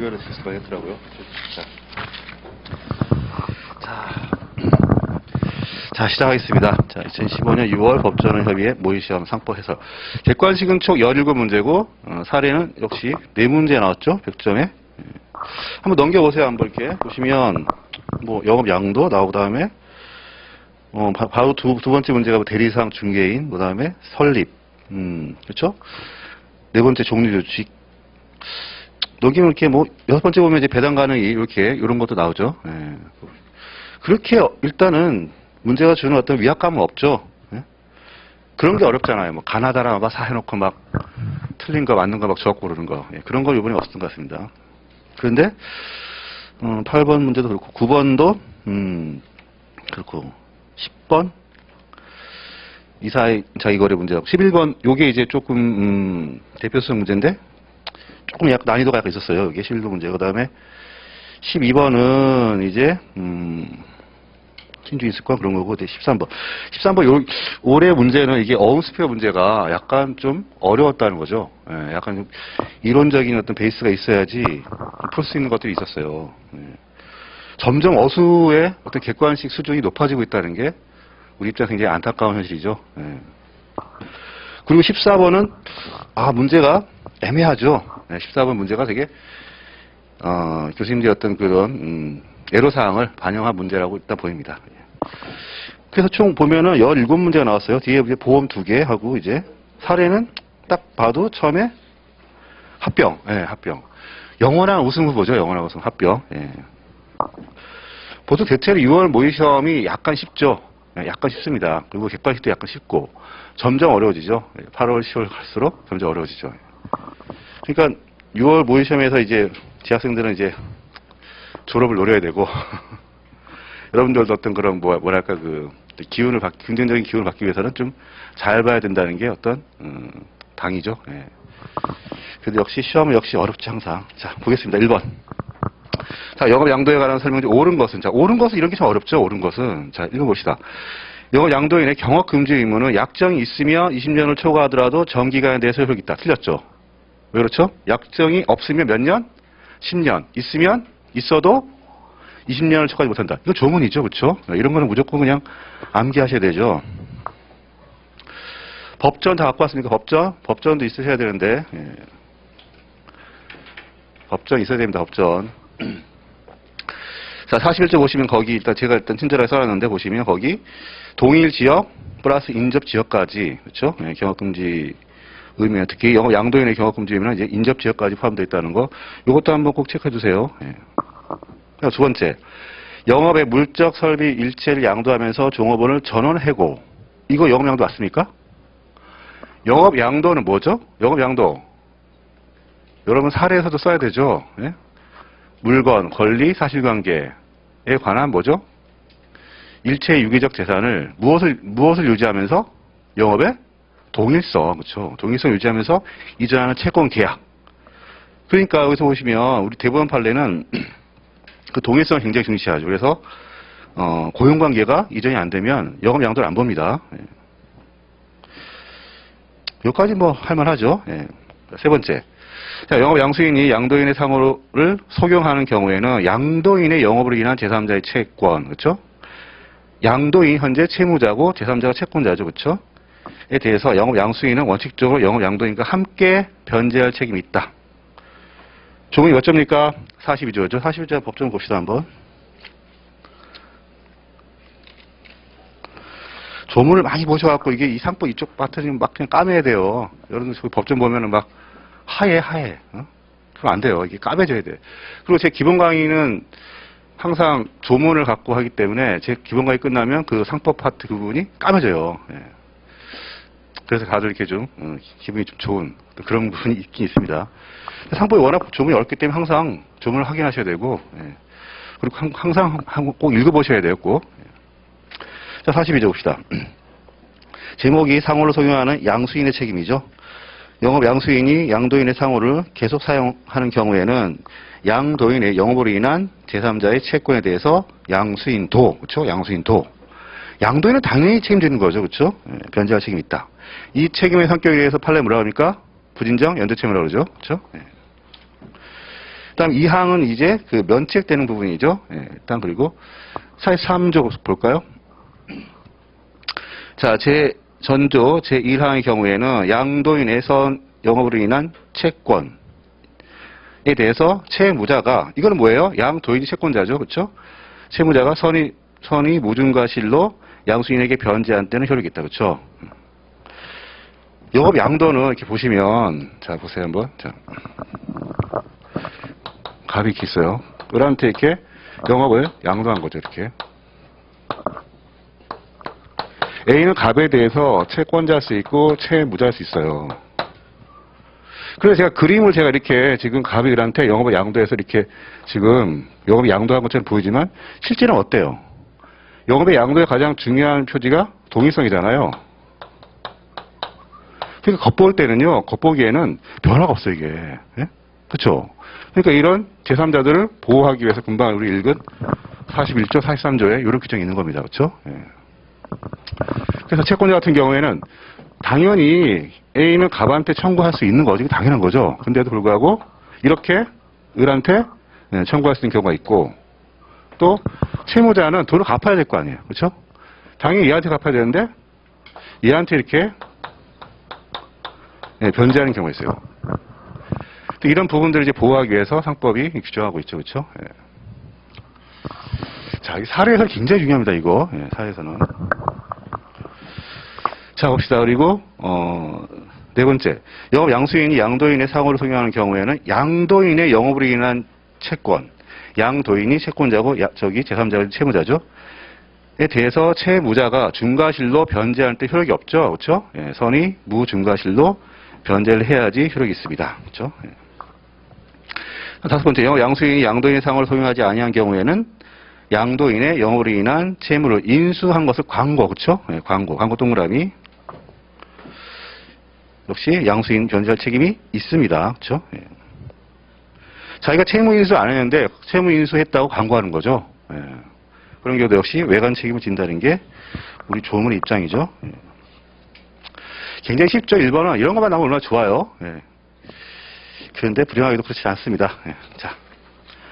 의외로 실수가 했더라고요. 자, 시작하겠습니다. 자, 2015년 6월 법전협의회 모의시험 상법 해설. 객관식은 총 17문제고, 사례는 역시 4문제 나왔죠? 100점에. 한번 넘겨보세요. 한번 이렇게. 보시면, 뭐, 영업 양도 나오고, 다음에, 바로 두 번째 문제가 대리상 중개인, 그 다음에 설립. 그렇죠? 네 번째 종류조직. 넘기면 이렇게 뭐, 6번째 보면 이제 배당 가능이 이렇게, 이런 것도 나오죠. 예. 그렇게 일단은 문제가 주는 어떤 위압감은 없죠. 예? 그런 게 어렵잖아요. 뭐, 가나다라 막 사해놓고 막, 틀린 거 맞는 거 막 적고 그러는 거. 예. 그런 거 이번에 없었던 것 같습니다. 그런데, 8번 문제도 그렇고, 9번도, 그렇고, 10번, 이사이거래 문제하고, 11번, 요게 이제 조금, 대표성 문제인데, 조금 약간 난이도가 약간 있었어요. 이게 11번 문제. 그 다음에, 12번은 이제, 신주인습관 그런 거고, 13번. 13번, 올해 문제는 이게 어음스페어 문제가 약간 좀 어려웠다는 거죠. 예, 약간 좀 이론적인 어떤 베이스가 있어야지 풀 수 있는 것들이 있었어요. 예. 점점 어수의 어떤 객관식 수준이 높아지고 있다는 게 우리 입장에서 굉장히 안타까운 현실이죠. 예. 그리고 14번은, 문제가 애매하죠. 예, 14번 문제가 되게, 교수님들의 어떤 그런, 애로사항을 반영한 문제라고 일단 보입니다. 그래서 총 보면은 17문제가 나왔어요. 뒤에 이제 보험 2개 하고 이제 사례는 딱 봐도 처음에 합병, 예, 합병. 영원한 우승 후보죠. 영원한 우승 합병. 예. 보통 대체로 6월 모의시험이 약간 쉽죠. 예, 약간 쉽습니다. 그리고 객관식도 약간 쉽고 점점 어려워지죠. 8월, 10월 갈수록 점점 어려워지죠. 그러니까 6월 모의시험에서 이제 재학생들은 이제 졸업을 노려야 되고 여러분들도 어떤 그런 뭐랄까 긍정적인 기운을 받기 위해서는 좀 잘 봐야 된다는 게 어떤 당이죠. 예. 그래도 역시 시험은 역시 어렵지 항상. 자, 보겠습니다. 1번. 자, 영업 양도에 관한 설명 중 옳은 것은, 자, 옳은 것은 이런 게 참 어렵죠. 옳은 것은. 자, 읽어봅시다. 영업 양도인의 경업 금지 의무는 약정이 있으며 20년을 초과하더라도 정기간에 대해서 효력이 있다. 틀렸죠. 왜 그렇죠? 약정이 없으면 몇 년? 10년. 있어도 20년을 초과하지 못한다. 이거 조문이죠. 그렇죠? 이런 거는 무조건 그냥 암기하셔야 되죠. 법전 다 갖고 왔습니까? 법전도 있으셔야 되는데. 예. 법전 있어야 됩니다. 법전. 자, 41쪽 보시면 거기 일단 제가 친절하게 써놨는데 보시면 거기 동일 지역 플러스 인접 지역까지, 그렇죠? 예, 경업금지 의미는 특히 영업 양도인의 경업금지 의미는 이제 인접 지역까지 포함되어 있다는 거. 이것도 한번 꼭 체크해 주세요. 예. 두 번째, 영업의 물적 설비 일체를 양도하면서 종업원을 전원해고. 이거 영업 양도 맞습니까? 영업 양도는 뭐죠? 영업 양도. 여러분 사례에서도 써야 되죠. 예? 물건, 권리, 사실관계에 관한 뭐죠? 일체의 유기적 재산을 무엇을 유지하면서 영업의 동일성, 그렇죠? 동일성 유지하면서 이전하는 채권 계약. 그러니까 여기서 보시면 우리 대법원 판례는 그 동일성을 굉장히 중시하죠. 그래서 고용관계가 이전이 안 되면 영업 양도를 안 봅니다. 예. 여기까지 뭐 할만하죠. 예. 세 번째. 자, 영업 양수인이 양도인의 상호를 속용하는 경우에는 양도인의 영업으로 인한 제3자의 채권, 그렇죠? 양도인 현재 채무자고 제3자가 채권자죠, 그렇죠? 에 대해서 영업 양수인은 원칙적으로 영업 양도인과 함께 변제할 책임이 있다. 조문이 몇 점입니까? 42조죠. 42조 법정 봅시다 한번. 조문을 많이 보셔갖고 이게 이 상법 이쪽 파트는 막 그냥 까매야 돼요. 여러분 법정 보면은 막 하얘. 그럼 안 돼요. 이게 까매져야 돼. 그리고 제 기본 강의는 항상 조문을 갖고 하기 때문에 제 기본 강의 끝나면 그 상법 파트 부분이 까매져요. 예. 그래서 다들 이렇게 좀 기분이 좀 좋은 그런 부분이 있긴 있습니다. 상법이 워낙 조문이 어렵기 때문에 항상 조문을 확인하셔야 되고, 예. 그리고 항상 꼭 읽어보셔야 돼요. 꼭. 자, 42조 봅시다. 제목이 상호를 속용하는 양수인의 책임이죠. 영업 양수인이 양도인의 상호를 계속 사용하는 경우에는 양도인의 영업으로 인한 제3자의 채권에 대해서 양수인도, 그렇죠? 양수인도. 양도인은 당연히 책임지는 거죠. 그렇죠? 예, 변제할 책임이 있다. 이 책임의 성격에 대해서 판례 뭐라고 합니까? 부진정 연대책임이라고 그러죠. 그렇죠? 예. 그다음 이 항은 이제 그 면책되는 부분이죠. 예, 일단 그리고 43조 볼까요? 자, 전조 제1항의 경우에는 양도인의 영업으로 인한 채권에 대해서 채무자가, 이거는 뭐예요? 양도인이 채권자죠. 그렇죠? 채무자가 선의 무중과실로 양수인에게 변제한 때는 효력이 있다. 그렇죠? 영업 양도는 이렇게 보시면, 자, 보세요 한번. 자, 갑이 이렇게 있어요. 을한테 이렇게 영업을 양도한 거죠. 이렇게. A는 갑에 대해서 채권자일 수 있고 채무자일 수 있어요. 그래서 제가 그림을 이렇게 지금 갑이 을한테 영업을 양도해서 이렇게 지금 영업을 양도한 것처럼 보이지만 실제는 어때요? 영업의 양도의 가장 중요한 표지가 동일성이잖아요. 그러니까 겉볼 때는요, 겉보기에는 변화가 없어요, 이게. 예? 그쵸? 그러니까 이런 제3자들을 보호하기 위해서 금방 우리 읽은 41조, 43조에 이런 규정이 있는 겁니다. 그쵸? 예. 그래서 채권자 같은 경우에는 당연히 A는 갑한테 청구할 수 있는 거죠. 당연한 거죠. 근데도 불구하고 이렇게 을한테 청구할 수 있는 경우가 있고, 또 채무자는 돈을 갚아야 될 거 아니에요. 그렇죠? 당연히 얘한테 갚아야 되는데 얘한테 이렇게 변제하는 경우가 있어요. 또 이런 부분들을 이제 보호하기 위해서 상법이 규정하고 있죠. 그렇죠? 예. 자, 이 사례에서 굉장히 중요합니다. 이거. 예, 사례에서는. 자, 봅시다. 그리고 네 번째, 영업 양수인이 양도인의 상호를 소유하는 경우에는 양도인의 영업으로 인한 채권, 양도인이 채권자고 제3자가 채무자죠. 에 대해서 채무자가 중과실로 변제할 때 효력이 없죠. 그렇죠? 예, 선의 무중과실로 변제를 해야지 효력이 있습니다. 그렇죠? 예. 다섯 번째, 영업 양수인이 양도인의 상호를 소유하지 아니한 경우에는 양도인의 영업으로 인한 채무를 인수한 것을 광고, 그렇죠? 예, 광고 동그라미. 역시 양수인 변제할 책임이 있습니다. 그렇죠? 예. 자기가 채무 인수 안 했는데 채무 인수했다고 광고하는 거죠. 예. 그런 경우도 역시 외관 책임을 진다는 게 우리 조문의 입장이죠. 예. 굉장히 쉽죠. 1번은 이런 것만 나오면 얼마나 좋아요. 예. 그런데 불행하게도 그렇지 않습니다. 예.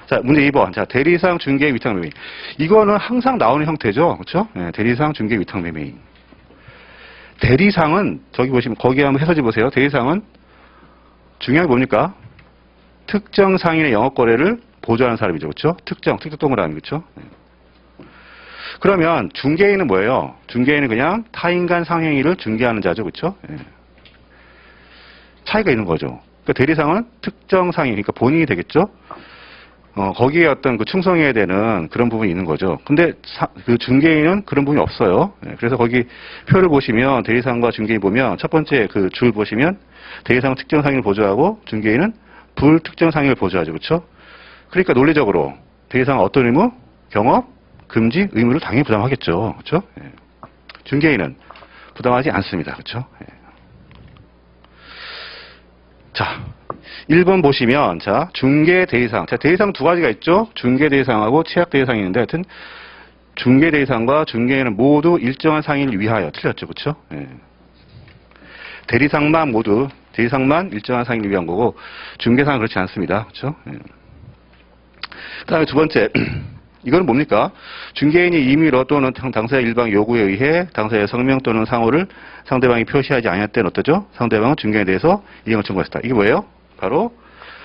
자, 문제 2번. 자, 대리상 중개 위탁매매인. 이거는 항상 나오는 형태죠. 그렇죠? 예. 대리상 중개 위탁매매인. 대리상은 저기 보시면 거기 한번 해서지 보세요. 대리상은 중요한 게 뭡니까? 특정 상인의 영업 거래를 보조하는 사람이죠. 그렇죠? 특정 동그라미. 그렇죠? 네. 그러면 중개인은 뭐예요? 중개인은 그냥 타인 간 상행위를 중개하는 자죠. 그렇죠? 네. 차이가 있는 거죠. 그러니까 대리상은 특정 상인, 그러니까 본인이 되겠죠? 거기에 어떤 그 충성해야 되는 그런 부분이 있는 거죠. 근데 그 중개인은 그런 부분이 없어요. 네. 그래서 거기 표를 보시면 대리상과 중개인 보면 첫 번째 그 줄 보시면 대리상은 특정 상인을 보조하고 중개인은 불특정 상인을 보조하죠. 그렇죠? 그러니까 논리적으로 대리상은 어떤 의무? 경업, 금지, 의무를 당연히 부담하겠죠. 그렇죠? 예. 중개인은 부담하지 않습니다. 그렇죠? 예. 자, 1번 보시면 자, 중개 대리상. 자, 대리상 두 가지가 있죠. 중개 대리상하고 취약 대리상이 있는데 하여튼 중개 대리상과 중개인은 모두 일정한 상인을 위하여 틀렸죠. 그렇죠? 예. 대리상만 일정한 상인을 위한 거고 중개상은 그렇지 않습니다. 그렇죠? 예. 그다음에 두 번째, 이거는 뭡니까? 중개인이 임의로 또는 당사자 일방 요구에 의해 당사자의 성명 또는 상호를 상대방이 표시하지 않을 때는 어떠죠? 상대방은 중개인에 대해서 이행을 청구했다. 이게 뭐예요? 바로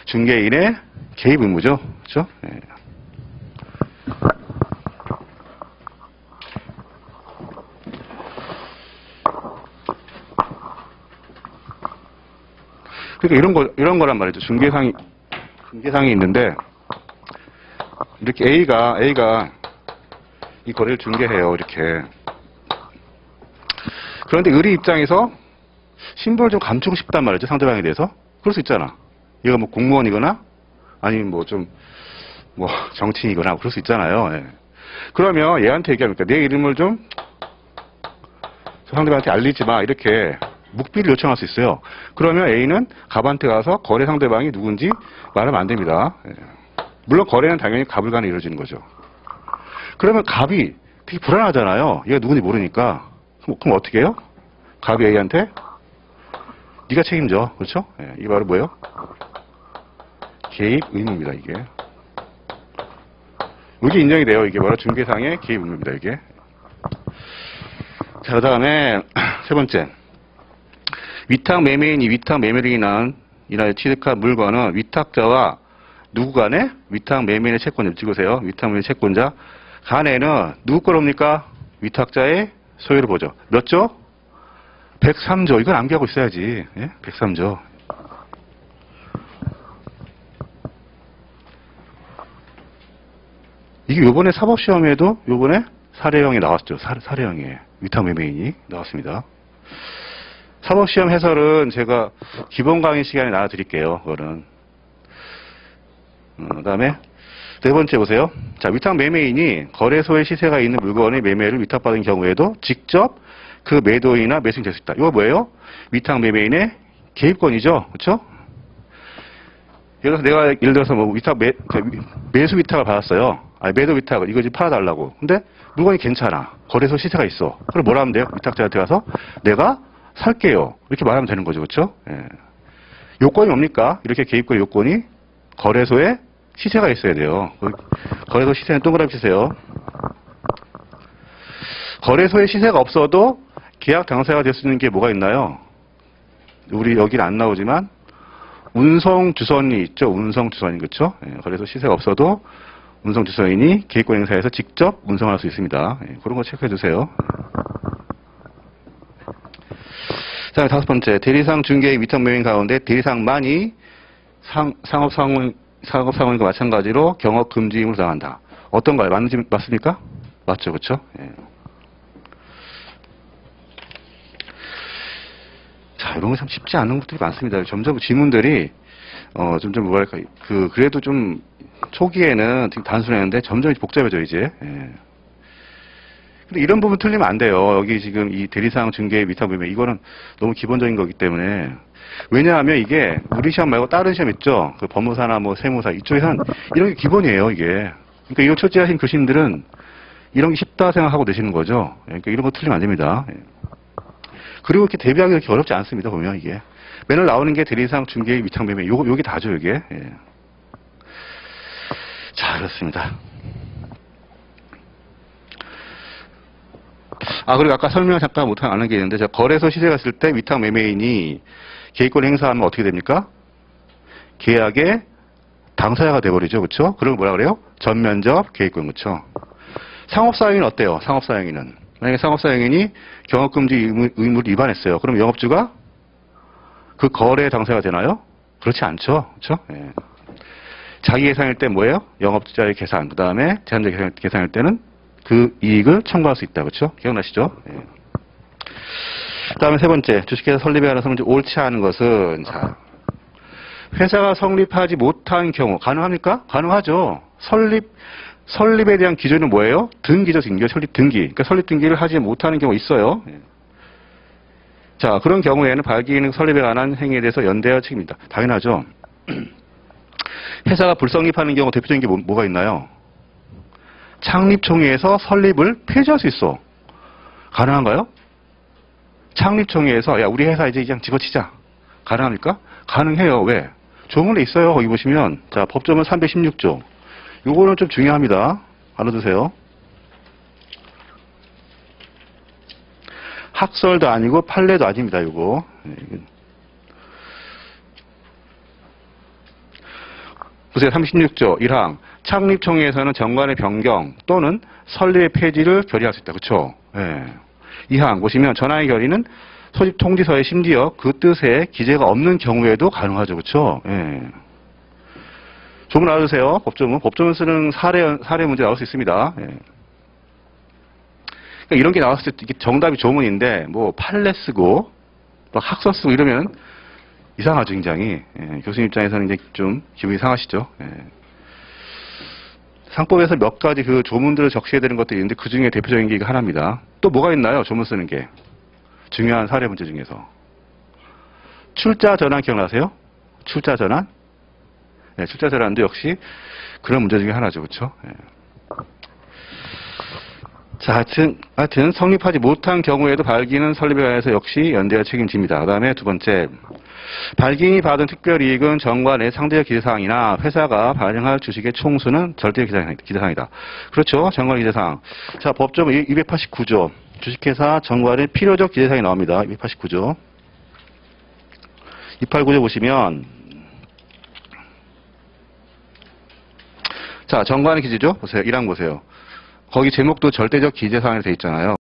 중개인의 개입 의무죠. 그렇죠? 예. 그러니까 이런 거란 말이죠. 중개상이 있는데, 이렇게 A가 이 거래를 중개해요. 이렇게. 그런데 을의 입장에서 신분을 좀 감추고 싶단 말이죠. 상대방에 대해서. 그럴 수 있잖아. 얘가 뭐 공무원이거나, 아니면 정치인이거나, 그럴 수 있잖아요. 예. 그러면 얘한테 얘기합니까? 내 이름을 좀 상대방한테 알리지 마. 이렇게. 묵비를 요청할 수 있어요. 그러면 A는 갑한테 가서 거래 상대방이 누군지 말하면 안 됩니다. 예. 물론 거래는 당연히 갑을 간에 이루어지는 거죠. 그러면 갑이 되게 불안하잖아요. 얘가 누군지 모르니까. 그럼 어떻게 해요? 갑이 A한테 네가 책임져. 그렇죠? 예. 이게 바로 뭐예요? 개입 의무입니다, 이게. 이게 인정이 돼요. 이게 뭐라 중개상의 개입 의무입니다, 이게. 자, 그 다음에 세 번째. 위탁 매매인이 위탁 매매로 인하여 취득한 물건은 위탁자와 누구 간에? 위탁 매매인의 채권자. 찍으세요. 위탁 매매인의 채권자 간에는 누구 거랍니까? 위탁자의 소유를 보죠. 몇 조? 103조. 이건 암기하고 있어야지. 예? 103조. 이게 요번에 사법시험에도 요번에 사례형이 나왔죠. 사례형에 위탁 매매인이 나왔습니다. 사법시험 해설은 제가 기본 강의 시간에 나눠드릴게요. 그거는. 그 다음에 네 번째 보세요. 자, 위탁 매매인이 거래소에 시세가 있는 물건의 매매를 위탁받은 경우에도 직접 그 매도인이나 매수인이 될 수 있다. 이거 뭐예요? 위탁 매매인의 개입권이죠. 그렇죠? 예를 들어서 뭐 매수 위탁을 받았어요. 아니, 매도 위탁을 이거 좀 팔아달라고. 근데 물건이 괜찮아. 거래소 시세가 있어. 그럼 뭐라 하면 돼요? 위탁자한테 가서 내가 살게요. 이렇게 말하면 되는 거죠. 그렇죠? 예. 요건이 뭡니까? 이렇게 개입권 요건이 거래소에 시세가 있어야 돼요. 거래소 시세는 동그라미 치세요. 거래소에 시세가 없어도 계약 당사자가 될 수 있는 게 뭐가 있나요? 우리 여기는 안 나오지만 운송주선이 있죠. 운송주선인 그렇죠? 예, 거래소 시세가 없어도 운송주선인이 계획권 행사에서 직접 운송할 수 있습니다. 예, 그런 거 체크해 주세요. 자, 다섯 번째. 대리상 중개의 위탁 매매인 가운데 대리상만이 상업상원과 마찬가지로 경업 금지임을 당한다. 어떤가요? 맞습니까? 맞죠, 그렇죠? 예. 자, 이런 거 참 쉽지 않은 것들이 많습니다. 점점 지문들이 점점 뭐랄까 그래도 좀 초기에는 되게 단순했는데 점점 복잡해져 이제. 예. 근데 이런 부분 틀리면 안 돼요. 여기 지금 이 대리상 중개 위탁 매매 이거는 너무 기본적인 거기 때문에. 왜냐하면 이게 우리 시험 말고 다른 시험 있죠. 그 법무사나 뭐 세무사 이쪽에서는 이런 게 기본이에요, 이게. 그러니까 이거 초지하신 교수님들은 이런 게 쉽다 생각하고 내시는 거죠. 그러니까 이런 거 틀리면 안 됩니다. 그리고 이렇게 대비하기 그렇게 어렵지 않습니다, 보면 이게. 맨날 나오는 게 대리상 중개 위탁 매매 요게 다죠, 이게. 예. 자, 그렇습니다. 그리고 아까 설명을 잠깐 못한 안 한 게 있는데, 거래소 시세가 있을 때 위탁 매매인이 계획권 행사하면 어떻게 됩니까? 계약의 당사자가 돼버리죠. 그렇죠? 그럼 뭐라 그래요? 전면적 계획권. 그렇죠? 상업사행위는 어때요? 상업사행위는. 만약에 상업사행위니 경업금지 의무를 위반했어요. 그럼 영업주가 그 거래 당사자가 되나요? 그렇지 않죠. 그렇죠? 예. 자기 계산일 때 뭐예요? 영업자의 계산. 그 다음에 제한자 계산일 때는 그 이익을 청구할 수 있다. 그렇죠? 기억나시죠? 예. 그 다음에 세 번째, 주식회사 설립에 관해서 문제 옳지 않은 것은, 자, 회사가 성립하지 못한 경우, 가능합니까? 가능하죠. 설립에 대한 기준은 뭐예요? 등기죠, 등기. 설립 등기. 그러니까 설립 등기를 하지 못하는 경우가 있어요. 예. 자, 그런 경우에는 발기능 설립에 관한 행위에 대해서 연대할 책임입니다. 당연하죠. 회사가 불성립하는 경우 대표적인 게 뭐가 있나요? 창립총회에서 설립을 폐지할 수 있어. 가능한가요? 창립총회에서 야 우리 회사 이제 그냥 집어치자. 가능합니까? 가능해요. 왜? 조문에 있어요. 거기 보시면 자 법조문 316조. 요거는 좀 중요합니다. 알아두세요. 학설도 아니고 판례도 아닙니다. 요거. 보세요. 36조 1항 창립총회에서는 정관의 변경 또는 설립의 폐지를 결의할 수 있다. 그렇죠? 예. 2항 보시면 전항의 결의는 소집 통지서에 심지어 그 뜻에 기재가 없는 경우에도 가능하죠. 그렇죠? 예. 조문 알아두세요. 법조문 쓰는 사례 문제 나올 수 있습니다. 예. 그러니까 이런 게 나왔을 때 이게 정답이 조문인데 뭐 판례 쓰고 또 학서 쓰고 이러면 이상하죠, 굉장히. 예. 교수님 입장에서는 이제 좀 기분이 상하시죠. 예. 상법에서 몇 가지 그 조문들을 적시해야 되는 것들이 있는데 그 중에 대표적인 게 이거 하나입니다. 또 뭐가 있나요? 조문 쓰는 게. 중요한 사례 문제 중에서. 출자 전환 기억나세요? 출자 전환? 네, 출자 전환도 역시 그런 문제 중에 하나죠. 그렇죠? 네. 자, 하여튼 성립하지 못한 경우에도 발기는 설립에 관해서 역시 연대가 책임집니다. 그 다음에 두 번째, 발기인이 받은 특별이익은 정관의 상대적 기재사항이나 회사가 발행할 주식의 총수는 절대적 기재사항이다. 그렇죠. 정관 기재사항. 자, 법조 289조. 주식회사 정관의 필요적 기재사항이 나옵니다. 289조. 289조 보시면, 자, 정관의 기재죠? 보세요. 1항 보세요. 거기 제목도 절대적 기재사항이 되어 있잖아요.